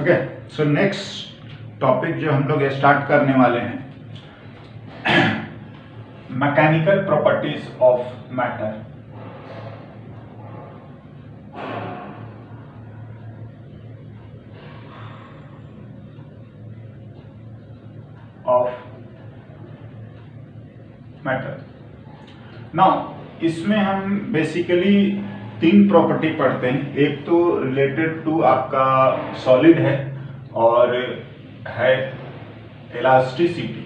Okay, so next topic जो हम लोग स्टार्ट करने वाले हैं, mechanical properties of matter. Now इसमें हम बेसिकली तीन प्रॉपर्टी पढ़ते हैं। एक तो रिलेटेड टू आपका सॉलिड है और है इलास्टिसिटी।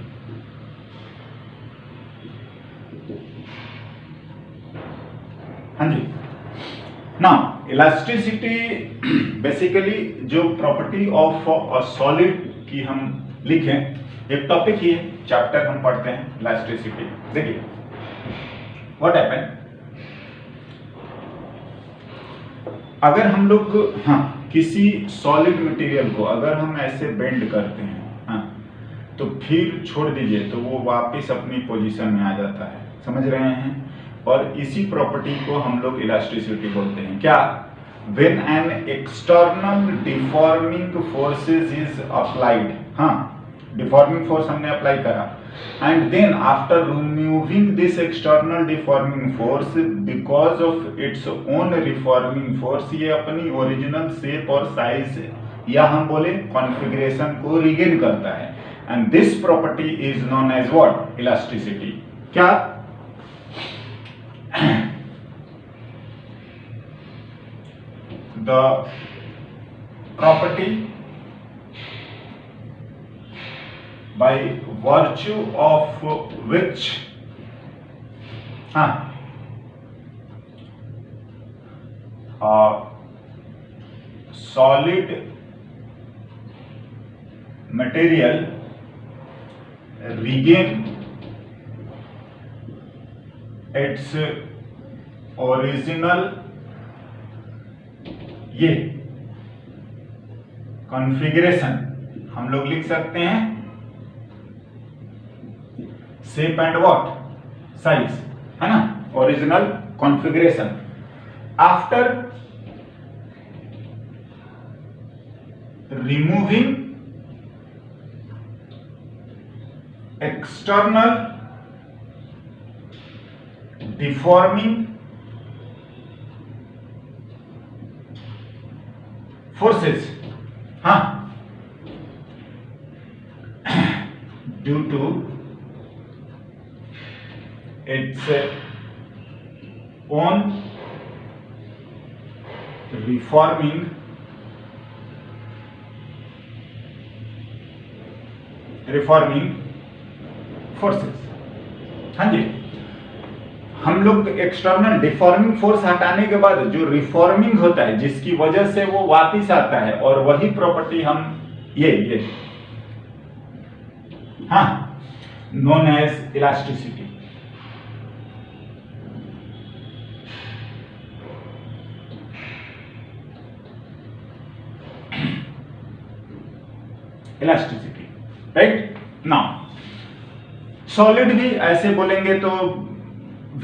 हाँ जी, ना इलास्टिसिटी बेसिकली जो प्रॉपर्टी ऑफ अ सॉलिड की हम लिखें, एक टॉपिक ही है, चैप्टर हम पढ़ते हैं इलास्टिसिटी। देखिए व्हाट हैपन, अगर हम लोग किसी सॉलिड मटेरियल को अगर हम ऐसे बेंड करते हैं तो फिर छोड़ दीजिए तो वो वापस अपनी पोजीशन में आ जाता है, समझ रहे हैं। और इसी प्रॉपर्टी को हम लोग इलास्टिसिटी बोलते हैं। क्या? When an external deforming forces is applied, deforming force हमने अप्लाई करा, and then after removing this external deforming force because of its own reforming force, ये अपनी ओरिजिनल शेप और साइज या हम बोले कॉन्फ़िगरेशन को रिगेन करता है। And this property is known as what? Elasticity. क्या? The property by virtue of which solid material regain its original ये कॉन्फ़िगरेशन हम लोग लिख सकते हैं शेप एंड व्हाट? साइज, है ना, original configuration after removing external deforming forces due to its own reforming forces। हाँ जी, हम लोग एक्सटर्नल डिफॉर्मिंग फोर्स हटाने के बाद जो रिफॉर्मिंग होता है जिसकी वजह से वो वापस आता है, और वही प्रॉपर्टी हम ये known as elasticity. Elasticity, right. Now solid भी ऐसे बोलेंगे तो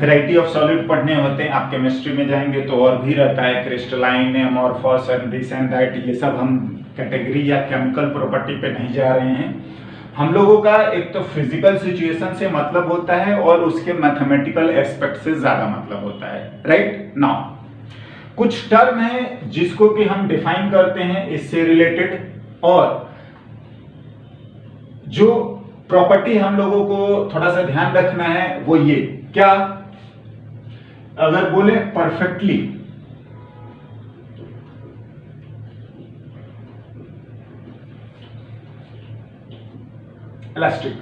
वैरायटी ऑफ सॉलिड पढ़ने होते हैं, आप केमिस्ट्री में जाएंगे तो और भी रहता है, crystalline, amorphous and this and that, ये सब हम कैटेगरी या केमिकल प्रॉपर्टी पे नहीं जा रहे हैं। हम लोगों का एक तो फिजिकल सिचुएशन से मतलब होता है और उसके मैथमेटिकल एस्पेक्ट से ज्यादा मतलब होता है, राइट। नाउ कुछ टर्म है जिसको कि हम डिफाइन करते हैं इससे रिलेटेड, और जो प्रॉपर्टी हम लोगों को थोड़ा सा ध्यान रखना है वो ये। क्या? अगर बोले perfectly elastic,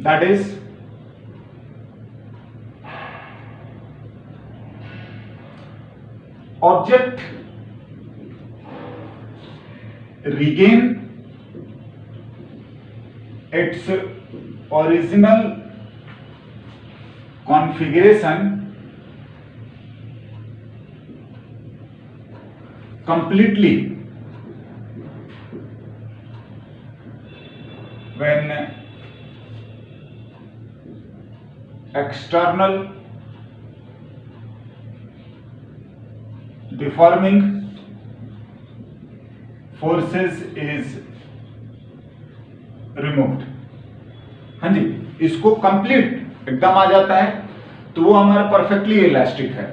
that is object regain its original configuration completely when external deforming forces is removed। हाँ जी, इसको कंप्लीट एकदम आ जाता है तो वो हमारा परफेक्टली इलास्टिक है।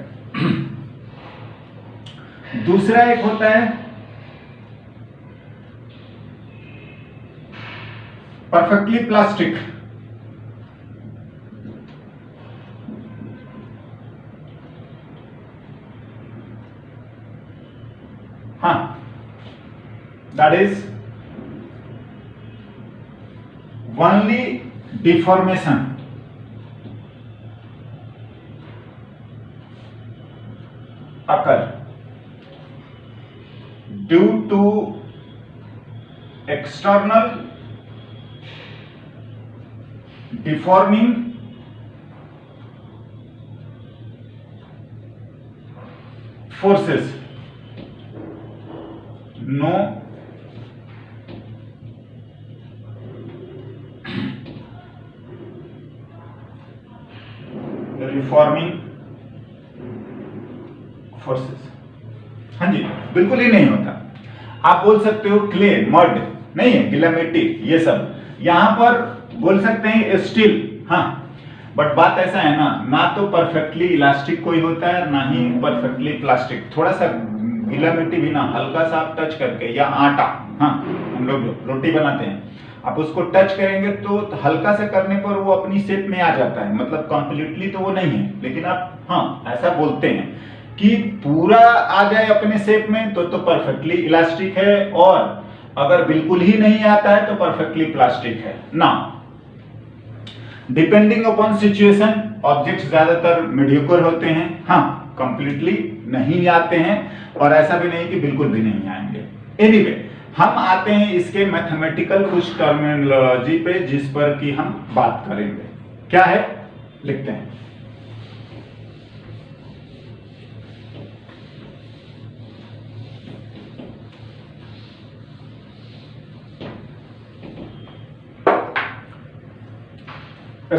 दूसरा एक होता है परफेक्टली प्लास्टिक। हाँ, that is only deformation occur due to external deforming forces, no reforming forces. हाँ जी, बिल्कुल ही नहीं होता। आप बोल सकते हो क्ले, मड नहीं है, गीला मिट्टी, ये सब यहां पर बोल सकते हैं स्टील। हाँ, बट बात ऐसा है ना तो परफेक्टली इलास्टिक कोई होता है ना ही परफेक्टली प्लास्टिक। थोड़ा सा गीला मिट्टी भी ना हल्का सा आप टच करके, या आटा, हाँ हम लोग रोटी बनाते हैं, आप उसको टच करेंगे तो हल्का से करने पर वो अपनी शेप में आ जाता है, मतलब कंप्लीटली तो वो नहीं है, लेकिन आप हाँ ऐसा बोलते हैं कि पूरा आ जाए अपने शेप में तो परफेक्टली इलास्टिक है, और अगर बिल्कुल ही नहीं आता है तो परफेक्टली प्लास्टिक है ना। डिपेंडिंग अपॉन सिचुएशन, ऑब्जेक्ट्स ज्यादातर मीडियोकर होते हैं, हाँ कंप्लीटली नहीं आते हैं, और ऐसा भी नहीं कि बिल्कुल भी नहीं आएंगे। एनीवे, हम आते हैं इसके मैथमेटिकल कुछ टर्मिनोलॉजी पे जिस पर कि हम बात करेंगे। क्या है, लिखते हैं।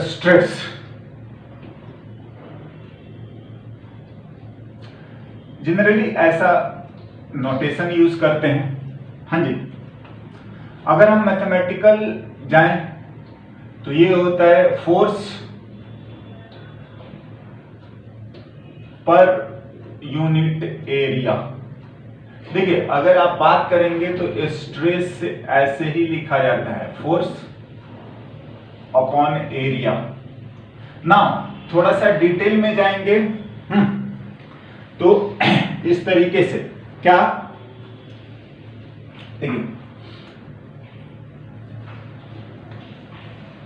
स्ट्रेस, जनरली ऐसा नोटेशन यूज करते हैं। हाँ जी, अगर हम मैथमेटिकल जाएं तो ये होता है फोर्स पर यूनिट एरिया। देखिए, अगर आप बात करेंगे तो स्ट्रेस ऐसे ही लिखा जाता है, फोर्स अपॉन एरिया। नाउ थोड़ा सा डिटेल में जाएंगे तो इस तरीके से, क्या देखिए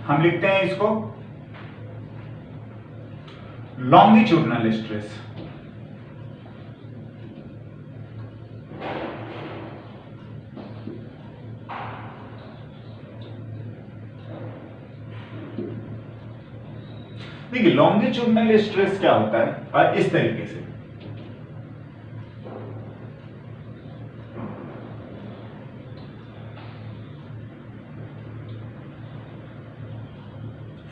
हम लिखते हैं इसको लॉन्गिट्यूडनल स्ट्रेस। देखिए, लॉन्गिट्यूडनल स्ट्रेस क्या होता है, और इस तरीके से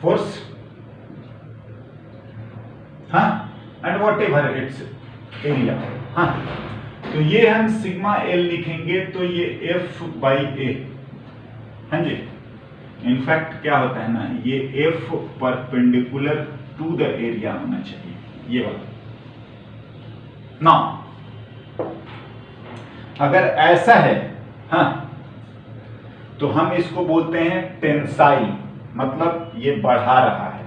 फोर्स, हाँ, and what ever its area. हाँ, तो ये हम सिग्मा एल लिखेंगे तो ये एफ बाई ए। हाँ जी, इनफैक्ट क्या होता है ना, ये F perpendicular to the area होना चाहिए, ये वाला। नाउ अगर ऐसा है, हाँ, तो हम इसको बोलते हैं टेंसाइल, मतलब ये बढ़ा रहा है।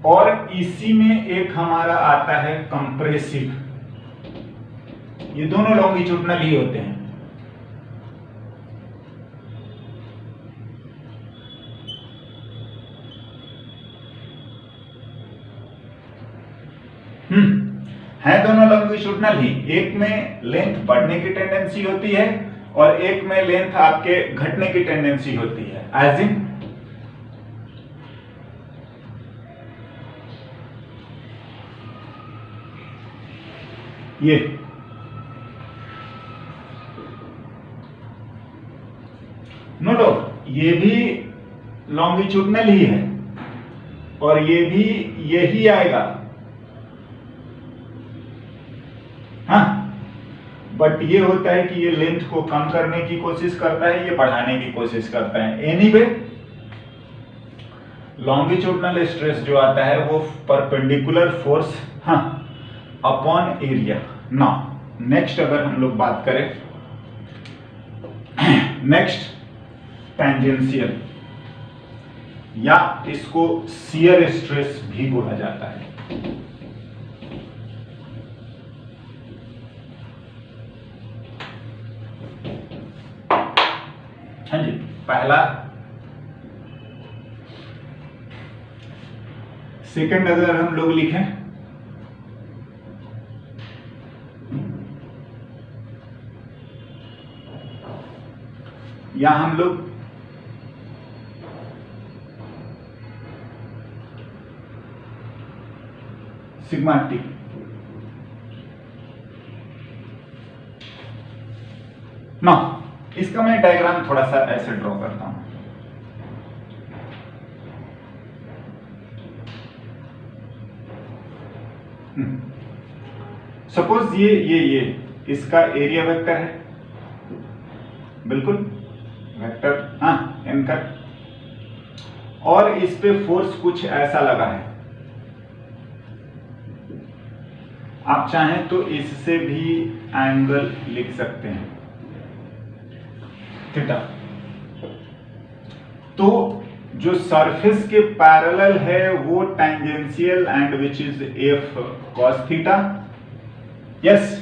और इसी में एक हमारा आता है कंप्रेसिव। ये दोनों लॉन्गिट्यूडनल ही होते हैं। है दोनों लॉन्गिट्यूडनल ही। एक में लेंथ बढ़ने की टेंडेंसी होती है और एक में लेंथ आपके घटने की टेंडेंसी होती है। एज इन ये नो डाउट ये भी लॉन्गिट्यूडनल ही है, और ये भी यही आएगा, हाँ। बट ये होता है कि ये लेंथ को कम करने की कोशिश करता है, ये बढ़ाने की कोशिश करता है। एनीवे लॉन्गिट्यूडनल स्ट्रेस जो आता है वो परपेंडिकुलर फोर्स, हाँ, अपॉन एरिया। नाउ नेक्स्ट अगर हम लोग बात करें, नेक्स्ट टेंजेंशियल, या इसको शियर स्ट्रेस भी बोला जाता है। हाँ जी, पहला। सेकंड अगर हम लोग लिखें, या हम लोग सिग्मा टी, ना इसका मैं डायग्राम थोड़ा सा ऐसे ड्रॉ करता हूं। सपोज ये इसका एरिया वेक्टर है, बिल्कुल वेक्टर, हाँ, इनका, और इस पे फोर्स कुछ ऐसा लगा है। आप चाहें तो इससे भी एंगल लिख सकते हैं, थीटा। तो जो सरफेस के पैरेलल है वो tangential and which is F cos theta, yes.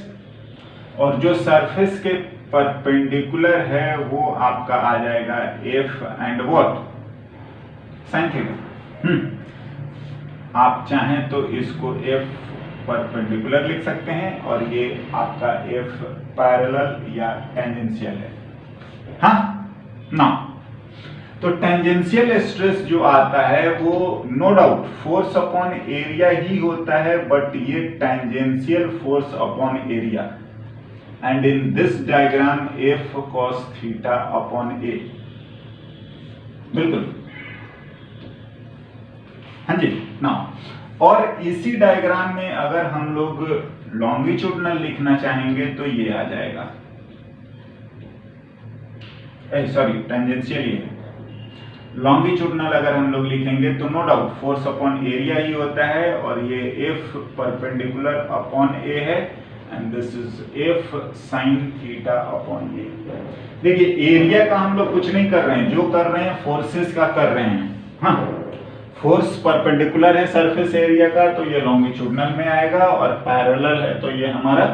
और जो सरफेस के परपेंडिकुलर है वो आपका आ जाएगा F and what, sine theta. आप चाहें तो इसको एफ परपेंडिकुलर लिख सकते हैं और ये आपका एफ पैरेलल या टेंजेंशियल है, हाँ ना। तो टेंजेंशियल स्ट्रेस जो आता है वो no doubt force upon area ही होता है, बट ये tangential force upon area, and in this diagram F cos theta upon A, बिल्कुल, हाँ जी ना। और इसी डायग्राम में अगर हम लोग लॉन्गिट्यूडनल लिखना चाहेंगे तो ये आ जाएगा, सॉरी टेंजेंशियल ही है। लॉन्गिट्यूडनल अगर हम लोग लिखेंगे तो no doubt force upon area ही होता है, और ये एफ परपेंडिकुलर अपॉन ए है, and this is F sine theta upon A. देखिए एरिया का हम लोग कुछ नहीं कर रहे हैं, जो कर रहे हैं फोर्सेस का कर रहे हैं, हाँ। फोर्स परपेंडिकुलर है सरफेस एरिया का तो ये लॉन्गिट्यूडनल में आएगा, और पैरेलल है तो ये हमारा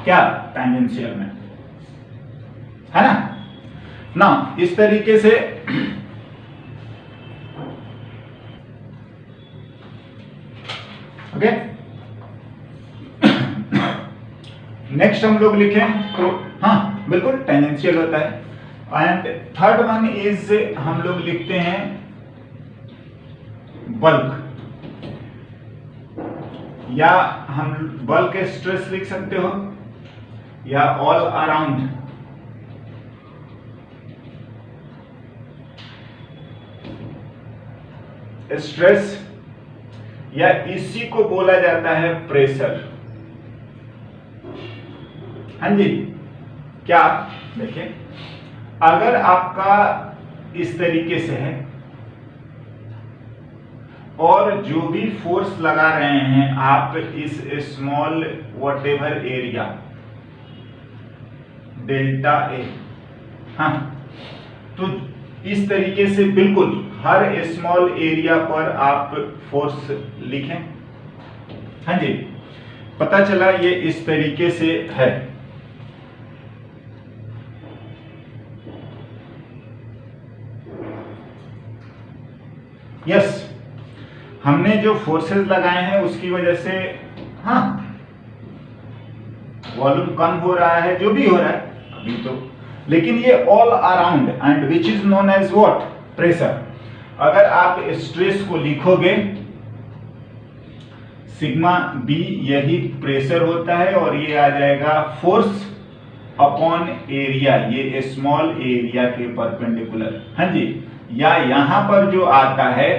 क्या टेंजेंशियल में, है ना। इस तरीके से ओके। नेक्स्ट हम लोग लिखें तो हाँ बिल्कुल टेंजेंशियल होता है। एंड थर्ड वन इज हम लोग लिखते हैं बल्क, या हम बल्क स्ट्रेस लिख सकते हो, या ऑल अराउंड स्ट्रेस, या इसी को बोला जाता है प्रेशर। हाँ जी, क्या देखिए अगर आपका इस तरीके से है और जो भी फोर्स लगा रहे हैं आप इस small whatever area delta A, हाँ, तो इस तरीके से बिल्कुल हर स्मॉल एरिया पर आप फोर्स लिखें। हाँ जी, पता चला ये इस तरीके से है। यस, हमने जो फोर्सेस लगाए हैं उसकी वजह से हाँ वॉल्यूम कम हो रहा है, जो भी हो रहा है अभी तो, लेकिन ये all around and which is known as what, pressure. अगर आप स्ट्रेस को लिखोगे सिग्मा बी यही प्रेशर होता है, और ये आ जाएगा फोर्स अपॉन एरिया, ये स्मॉल एरिया के परपेंडिकुलर। हाँ जी, या यहां पर जो आता है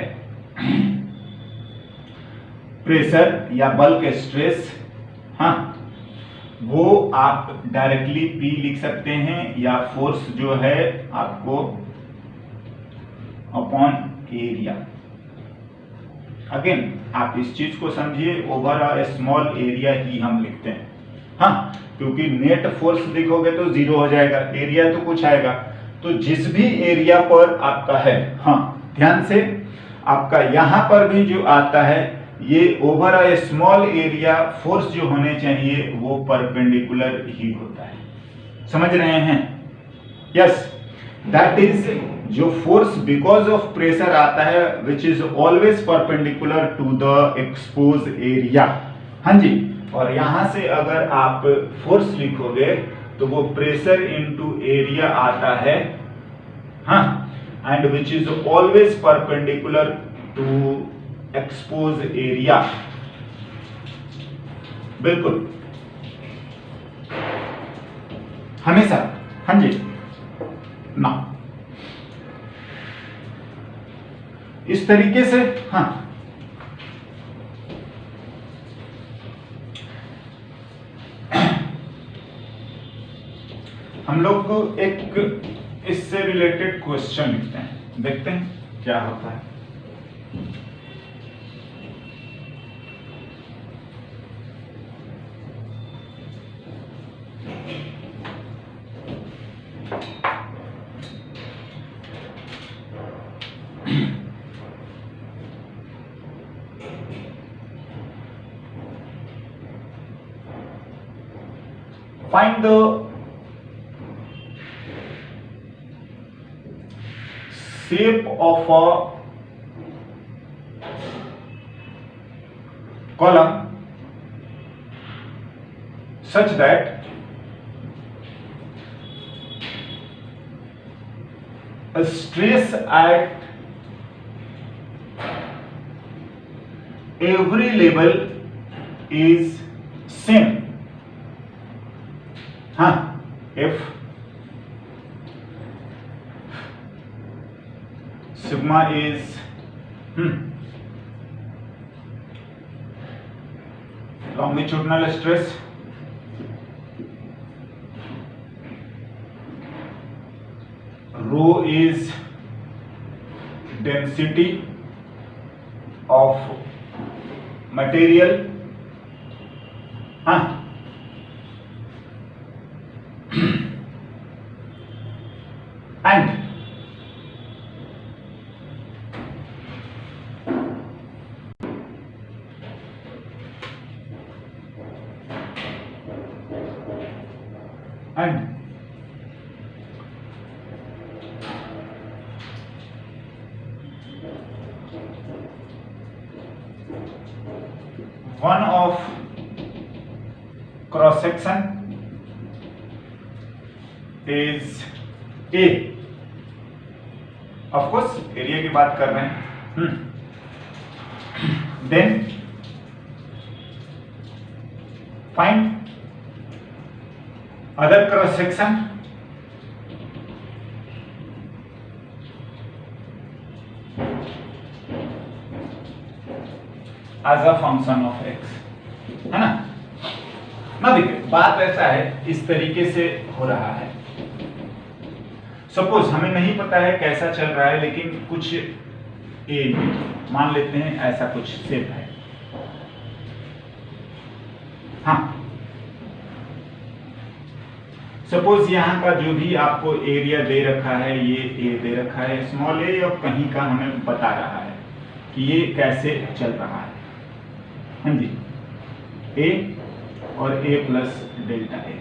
प्रेशर या बल्क स्ट्रेस, हाँ, वो आप डायरेक्टली P लिख सकते हैं, या फोर्स जो है आपको अपॉन एरिया। अगेन आप इस चीज को समझिए, ओवर अ स्मॉल एरिया ही हम लिखते हैं, हाँ, क्योंकि नेट फोर्स लिखोगे तो 0 हो जाएगा, एरिया तो कुछ आएगा। तो जिस भी एरिया पर आपका है, हाँ ध्यान से, आपका यहां पर भी जो आता है ये over a small area force जो होने चाहिए वो परपेंडिकुलर ही होता है, समझ रहे हैं? यस, दैट इज जो फोर्स बिकॉज ऑफ प्रेशर आता है which is always perpendicular to the expose area. हाँ जी, और यहां से अगर आप फोर्स लिखोगे तो वो प्रेशर इनटू एरिया आता है, हाँ, and which is always perpendicular to expose area. बिल्कुल, हमेशा, हाँ जी ना, इस तरीके से, हाँ, हम लोग एक इससे रिलेटेड क्वेश्चन लिखते हैं, देखते हैं क्या होता है। Find the shape of a column such that a stress at every level is same. हाँ, if sigma is longitudinal stress, rho is density of material, हाँ, and one of cross section is A. Of course area की बात कर रहे हैं। Then find other cross section as a function of X, है ना? ना देखिए, बात ऐसा है, इस तरीके से हो रहा है। सपोज हमें नहीं पता है कैसा चल रहा है, लेकिन कुछ ए मान लेते हैं ऐसा कुछ शेप है, हाँ। सपोज यहाँ का जो भी आपको एरिया दे रखा है, ये ए दे रखा है, स्मॉल ए, और कहीं का हमें बता रहा है कि ये कैसे चल रहा है, हाँ जी, ए और ए प्लस डेल्टा ए,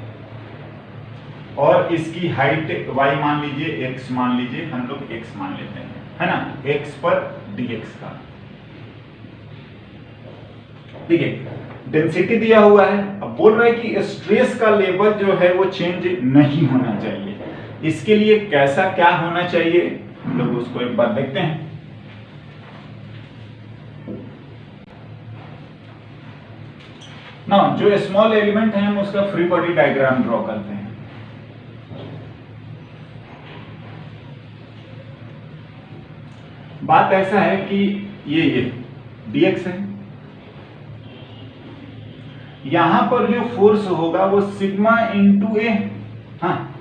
और इसकी हाइट y मान लीजिए, x मान लीजिए, हम लोग x मान लेते हैं, है ना, x पर dx का, ठीक है। डेंसिटी दिया हुआ है, अब बोल रहा है कि स्ट्रेस का लेवल जो है वो चेंज नहीं होना चाहिए, इसके लिए कैसा क्या होना चाहिए, हम लोग उसको एक बार देखते हैं। ना जो स्मॉल एलिमेंट है हम उसका फ्री बॉडी डायग्राम ड्रॉ करते हैं। बात ऐसा है कि ये dx है। यहां पर जो फोर्स होगा वो सिग्मा इंटू ए, हाँ,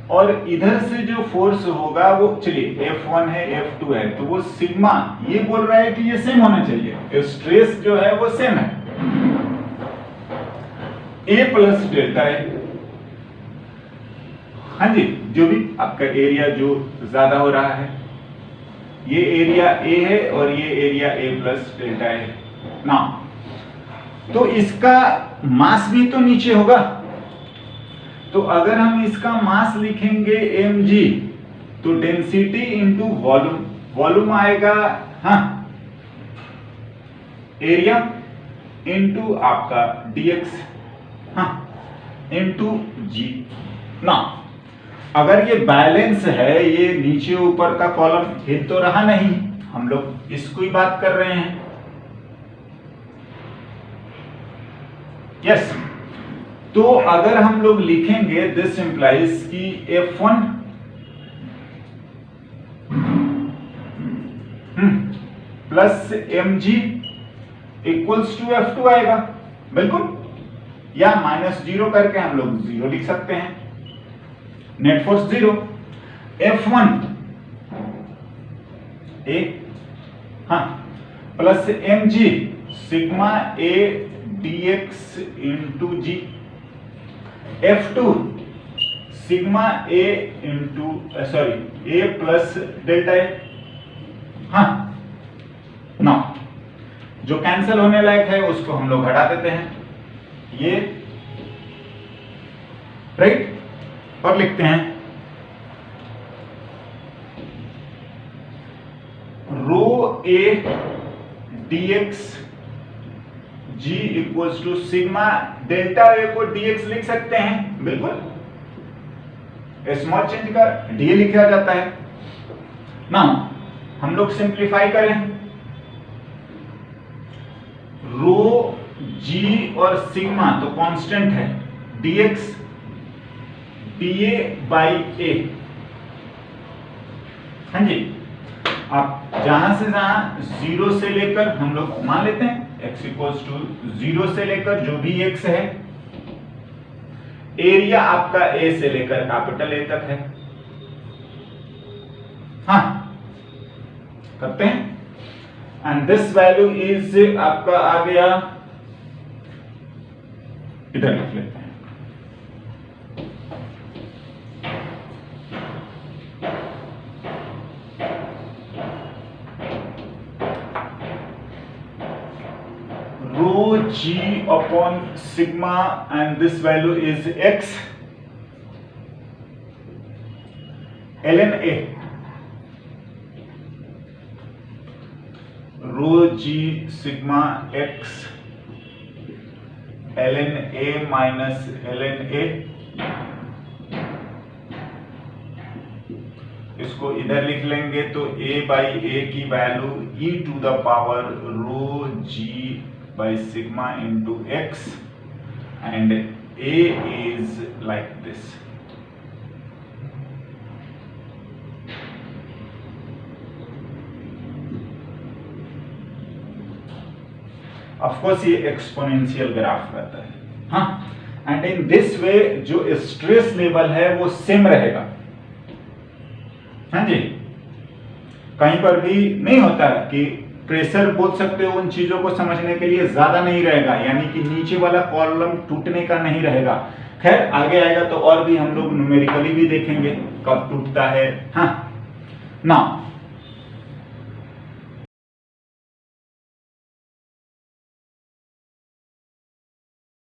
और इधर से जो फोर्स होगा वो, चलिए F1 है F2 है, तो वो सिग्मा, ये बोल रहा है कि ये सेम होना चाहिए, स्ट्रेस जो है वो सेम है, A प्लस डेल्टा ए। हाँ जी, जो भी आपका एरिया जो ज्यादा हो रहा है, ये एरिया A है और ये एरिया A प्लस डेल्टा ए ना, तो इसका मास भी तो नीचे होगा। तो अगर हम इसका मास लिखेंगे mg, तो डेंसिटी इंटू वॉल्यूम, वॉल्यूम आएगा, हाँ, एरिया इंटू आपका dx, हाँ, इंटू g ना। अगर ये बैलेंस है, ये नीचे ऊपर का कॉलम हिल तो रहा नहीं, हम लोग इसको ही बात कर रहे हैं। यस, तो अगर हम लोग लिखेंगे दिस इंप्लाइज कि F1 plus mg equals to F2 आएगा, बिल्कुल, या -0 करके हम लोग 0 लिख सकते हैं, नेट फोर्स 0, F1 A, हाँ, plus mg sigma A dx into g, F2 sigma A into A plus delta A, हाँ ना, जो कैंसिल होने लायक है उसको हम लोग हटा देते हैं, ये राइट, और लिखते हैं rho A dx g equals to sigma delta A को dx लिख सकते हैं, बिल्कुल, स्मॉल चेंज का डी लिखा जाता है ना। हम लोग सिंप्लीफाई करें, रो g और सिग्मा तो कांस्टेंट है, dx dA बाई a, हाँ जी, आप जहां से जहां 0 से लेकर हम लोग मान लेते हैं x इक्वल्स टू 0 से लेकर जो भी x है, एरिया आपका A से लेकर कैपिटल A तक है, हाँ, करते हैं, एंड दिस वैल्यू इज आपका आ गया, इधर लिख लेते हैं, rho g upon sigma, and this value is x ln A, rho g sigma x ln A minus ln A, इसको इधर लिख लेंगे तो a बाई a की value e to the power rho g by sigma into x, and A is like this. Of course ये exponential graph रहता है, हाँ, एंड इन दिस वे जो स्ट्रेस लेवल है वो सेम रहेगा, हाँ जी, कहीं पर भी नहीं होता है कि प्रेशर बोल सकते हो, उन चीजों को समझने के लिए ज्यादा नहीं रहेगा, यानी कि नीचे वाला कॉलम टूटने का नहीं रहेगा। खैर आगे आएगा तो और भी हम लोग न्यूमेरिकली भी देखेंगे कब टूटता है, हाँ ना।